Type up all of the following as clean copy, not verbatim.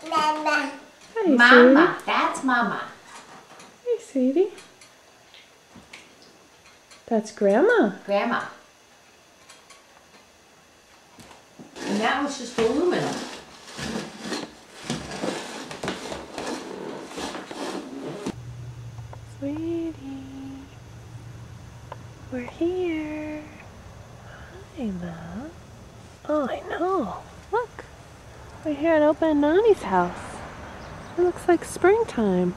Hi, Mama. sweetie. That's Mama. Hey, sweetie. That's Grandma. Grandma. And that was just aluminum. Sweetie. We're here. Hi, Mom. Oh, I know. Look. We're here at Opa and Nani's house. It looks like springtime.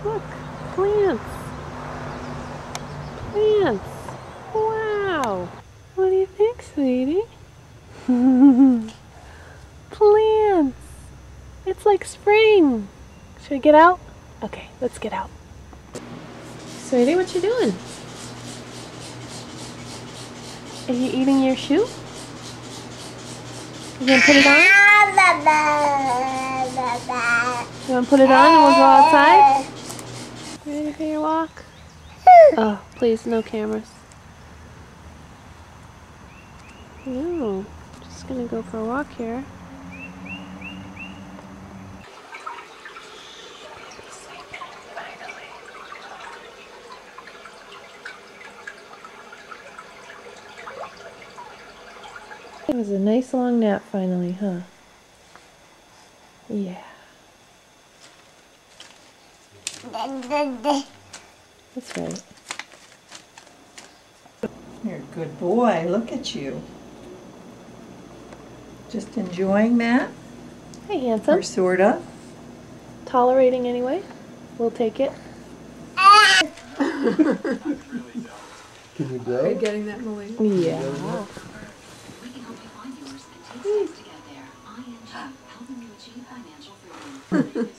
Look. Plants. Plants. Wow. What do you think, sweetie? Plants. It's like spring. Should we get out? Okay, let's get out. Sweetie, what you doing? Are you eating your shoe? You gonna put it on? You wanna put it on and we'll go outside? Ready for your walk? Oh, please, no cameras. No, just gonna go for a walk here. It was a nice long nap finally, huh? Yeah. That's right. You're a good boy. Look at you. Just enjoying that? Hey, handsome. Or sort of? Tolerating anyway. We'll take it. Can you go? Are you getting that, Malay? Yeah. We can help you find yours and take steps to get there. ING, helping you achieve financial freedom.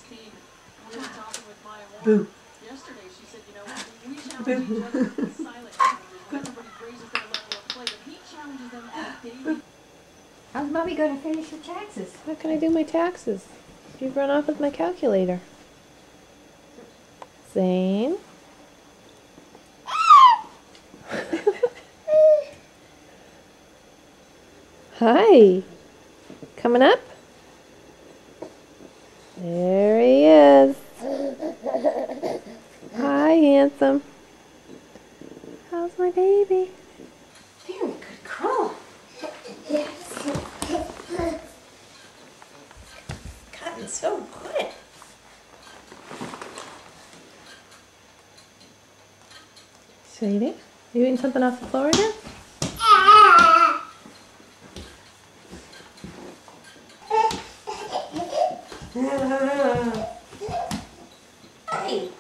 Boo. Yesterday she said, you know, we challenge each other with silent when everybody raises their level of play, but he challenges them at daily. How's Mommy going to finish your taxes? How can I do my taxes? You've run off with my calculator. Zane? Hi. Coming up? There he is. Hi, handsome. How's my baby? Very good girl. Gotten so good. Sweetie, you eating something off the floor again? Hey.